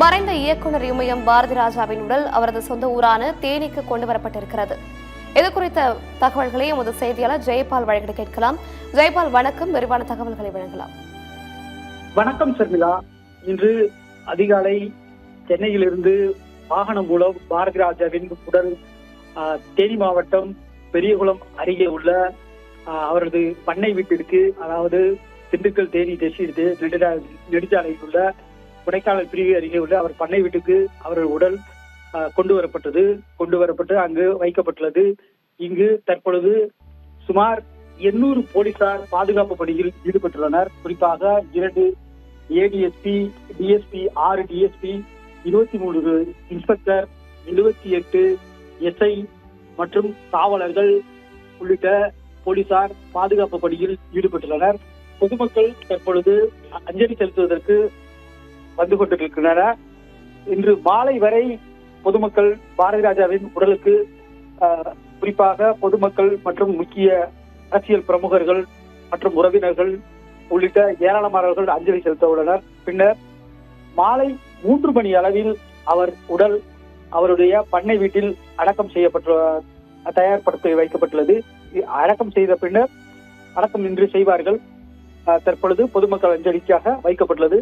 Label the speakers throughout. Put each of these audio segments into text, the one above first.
Speaker 1: மறைந்த இயக்குநர் இமயம் பாரதிராஜாவின் உடல் அவரது சொந்த ஊரான தேனிக்கு கொண்டு வரப்பட்டிருக்கிறது. இது குறித்த தகவல்களை எமது செய்தியாளர் ஜெயபால் வழங்கிட கேட்கலாம். ஜெயபால், வணக்கம். விரிவான தகவல்களை வழங்கலாம்.
Speaker 2: வணக்கம் சர்மிளா. இன்று அதிகாலை சென்னையிலிருந்து வாகனம் மூலம் பாரதிராஜாவின் உடல் தேனி மாவட்டம் பெரியகுளம் அருகே உள்ள அவரது பண்ணை வீட்டிற்கு, அதாவது திண்டுக்கல் தேனி தேசிய நெடுஞ்சாலையில் உள்ள கொடைக்கானல் பிரிவு அருகே உள்ள அவர் பண்ணை வீட்டுக்கு அவரது உடல் கொண்டு வரப்பட்டு அங்கு வைக்கப்பட்டுள்ளது. இங்கு தற்பொழுது சுமார் 800 போலீசார் பாதுகாப்பு பணியில் ஈடுபட்டுள்ளனர். குறிப்பாக 2 ADSP, DSP, 6 DSP, 23 inspector, 78 SI மற்றும் காவலர்கள் உள்ளிட்ட போலீசார் பாதுகாப்பு பணியில் ஈடுபட்டுள்ளனர். பொதுமக்கள் தற்பொழுது அஞ்சலி செலுத்துவதற்கு வந்து கொண்டிருக்கின்றனர். இன்று மாலை வரை பொதுமக்கள் பாரதிராஜாவின் உடலுக்கு, குறிப்பாக பொதுமக்கள் மற்றும் முக்கிய அரசியல் பிரமுகர்கள் மற்றும் உறவினர்கள் உள்ளிட்ட ஏராளமானவர்கள் அஞ்சலி செலுத்த உள்ளனர். பின்னர் மாலை 3 மணி அளவில் அவர் உடல் அவருடைய பண்ணை வீட்டில் அடக்கம் தயார்படுத்தி வைக்கப்பட்டுள்ளது. அடக்கம் செய்த பின்னர் அடக்கம் இன்று செய்வார்கள். தற்பொழுது பொதுமக்கள் அஞ்சலிக்காக வைக்கப்பட்டுள்ளது.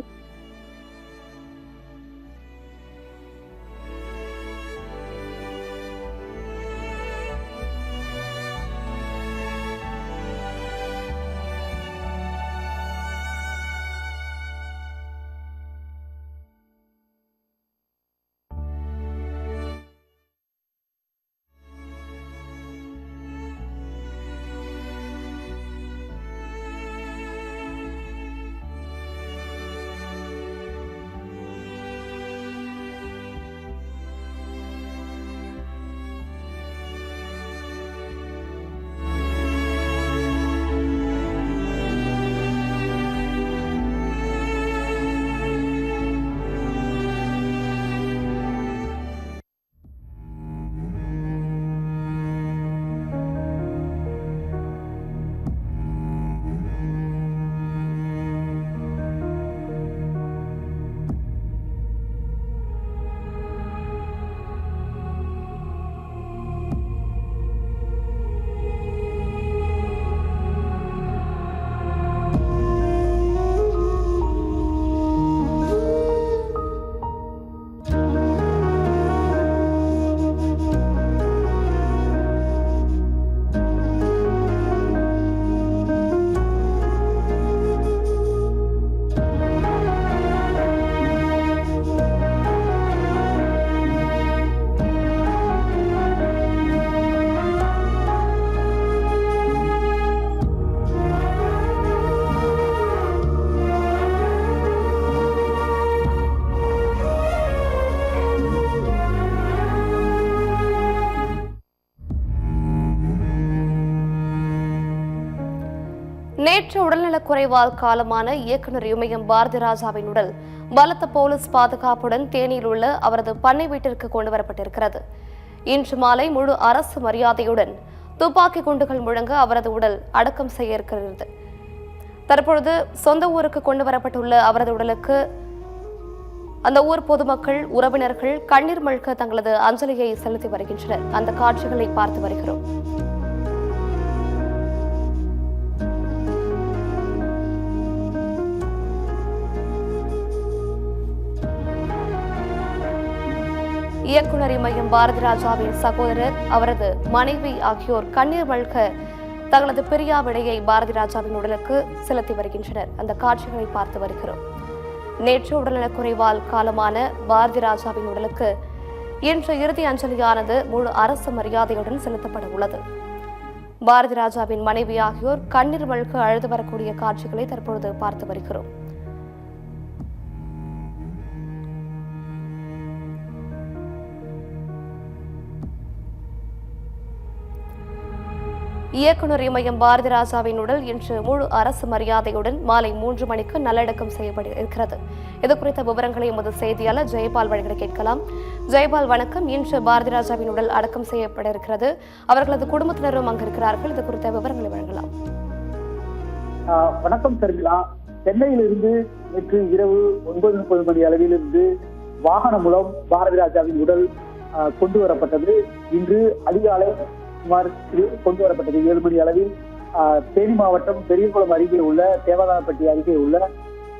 Speaker 1: நேற்று உடல்நலக்குறைவால் காலமான இயக்குநர் இமயம் பாரதிராஜாவின் உடல் பலத்த போலீஸ் பாதுகாப்புடன் தேனியில் உள்ள அவரது பண்ணை வீட்டிற்கு கொண்டு வரப்பட்டிருக்கிறது. இன்று மாலை முழு அரசு மரியாதையுடன் துப்பாக்கி குண்டுகள் முழங்க அவரது உடல் அடக்கம் செய்ய இருக்கிறது. தற்பொழுது சொந்த ஊருக்கு கொண்டு வரப்பட்டுள்ள அவரது உடலுக்கு அந்த ஊர் பொதுமக்கள், உறவினர்கள் கண்ணீர் மல்க தங்களது அஞ்சலியை செலுத்தி வருகின்றனர். அந்த காட்சிகளை பார்த்து வருகிறோம். இயக்குநர் இமயம் பாரதிராஜாவின் சகோதரர், அவரது மனைவி ஆகியோர் கண்ணீர் மல்க தங்களது பிரியா விடையை பாரதிராஜாவின் உடலுக்கு செலுத்தி வருகின்றனர். அந்த காட்சிகளை பார்த்து வருகிறோம். நேற்று உடல்நலக்குறைவால் காலமான பாரதிராஜாவின் உடலுக்கு இன்று இறுதி அஞ்சலியானது முழு அரசு மரியாதையுடன் செலுத்தப்பட உள்ளது. பாரதிராஜாவின் மனைவி ஆகியோர் கண்ணீர் மல்க அழுது வரக்கூடிய காட்சிகளை தற்பொழுது பார்த்து வருகிறோம். இயக்குநர் இமயம் பாரதிராஜாவின் உடல் இன்று முழு அரசு மரியாதையுடன் மாலை 3 மணிக்கு நல்லடக்கம் செய்யப்பட இருக்கிறது. இது குறித்த விவரங்களை எமது செய்தியாளர் ஜெயபால் வழங்கிட கேட்கலாம். ஜெயபால், வணக்கம். இன்று பாரதிராஜாவின் உடல் அடக்கம் செய்யப்பட இருக்கிறது. அவர்களது குடும்பத்தினரும் அங்கு இருக்கிறார்கள். இது குறித்த விவரங்களை வழங்கலாம்.
Speaker 2: வணக்கம் சர்மிளா. சென்னையிலிருந்து நேற்று இரவு 9:30 மணி அளவிலிருந்து வாகனம் மூலம் பாரதி ராஜாவின் உடல் கொண்டு வரப்பட்டது. இன்று அதிகாலை சுமார் கொண்டு வரப்பட்டது 7 மணி அளவில் தேனி மாவட்டம் பெரியகுளம் அருகே உள்ள தேவதானப்பட்டி அருகே உள்ள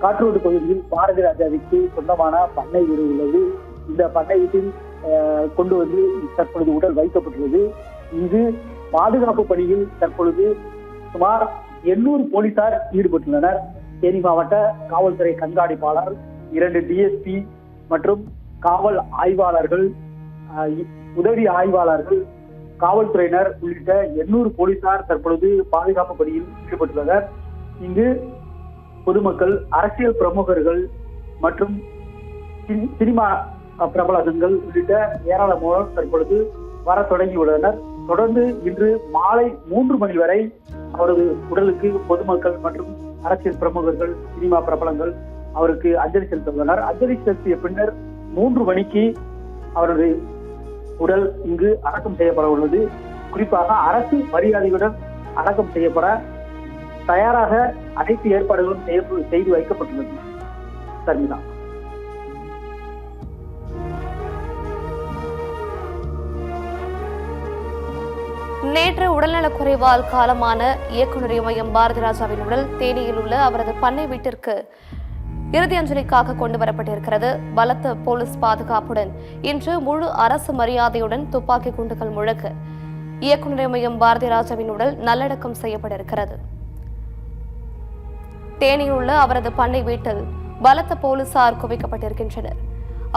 Speaker 2: காற்றோடு பகுதியில் பாரதி ராஜாவிற்கு சொந்தமான பண்ணை வீடு உள்ளது. இந்த பண்ணை வீட்டில் கொண்டு வந்து தற்பொழுது உடல் வைக்கப்பட்டுள்ளது. இங்கு பாதுகாப்பு பணியில் தற்பொழுது சுமார் 800 போலீசார் ஈடுபட்டுள்ளனர். தேனி மாவட்ட காவல்துறை கண்காணிப்பாளர், 2 டிஎஸ்பி மற்றும் காவல் ஆய்வாளர்கள், உதவி ஆய்வாளர்கள், காவல்துறையினர் உள்ளிட்ட 800 போலீசார் தற்பொழுது பாதுகாப்பு பணியில் ஈடுபட்டுள்ளனர். இங்கு பொதுமக்கள், அரசியல் பிரமுகர்கள் மற்றும் சினிமா பிரபலங்கள் உள்ளிட்ட ஏராளமானோர் தற்பொழுது வர தொடங்கியுள்ளனர். தொடர்ந்து இன்று மாலை 3 மணி வரை அவரது உடலுக்கு பொதுமக்கள் மற்றும் அரசியல் பிரமுகர்கள், சினிமா பிரபலங்கள் அவருக்கு அஞ்சலி செலுத்த உள்ளனர். அஞ்சலி செலுத்திய பின்னர் 3 மணிக்கு அவரது உடல் இங்கு அடக்கம் செய்யப்பட உள்ளது. குறிப்பாக அரசு மரியாதையுடன் அடக்கம் செய்யப்பட தயாராக அனைத்து ஏற்பாடுகளும் செய்து வைக்கப்பட்டுள்ளது. சர்மிளா.
Speaker 1: நேற்று உடல்நலக்குறைவால் காலமான இயக்குநர் இமயம் பாரதி ராஜாவின் உடல் தேனியில் உள்ள அவரது பண்ணை வீட்டிற்கு இறுதி அஞ்சலிக்காக கொண்டு வரப்பட்டிருக்கிறது. பலத்த போலீஸ் பாதுகாப்புடன் இன்று முழு அரசு மரியாதையுடன் துப்பாக்கி குண்டுகள் முழக்க இயக்குநர் இமயம் பாரதி ராஜாவின் உடல் நல்லடக்கம் செய்யப்பட இருக்கிறது. தேனியில் உள்ள அவரது பண்ணை வீட்டில் பலத்த போலீசார் குவிக்கப்பட்டிருக்கின்றனர்.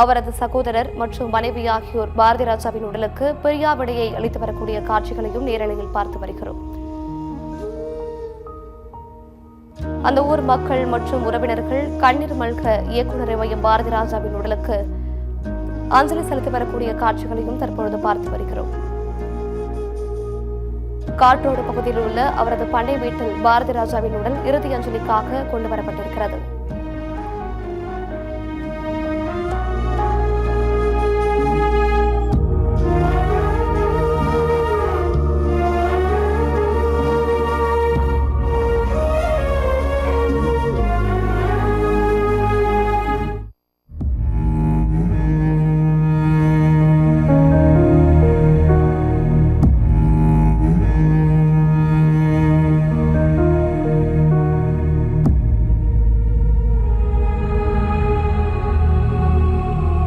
Speaker 1: அவரது சகோதரர் மற்றும் மனைவி ஆகியோர் பாரதி ராஜாவின் உடலுக்கு பிரியாவிடையை அளித்து வரக்கூடிய காட்சிகளையும் நேரலையில் பார்த்து வருகிறோம். அந்த ஊர் மக்கள் மற்றும் உறவினர்கள் கண்ணீர் மல்க இயக்குநர் இமயம் பாரதி ராஜாவின் உடலுக்கு அஞ்சலி செலுத்தி வரக்கூடிய காட்சிகளையும் தற்பொழுது பார்த்து வருகிறோம். காற்றோடு பகுதியில் உள்ள அவரது பண்ணை வீட்டில் பாரதி ராஜாவின் உடல் இறுதி அஞ்சலிக்காக கொண்டு வரப்பட்டிருக்கிறது.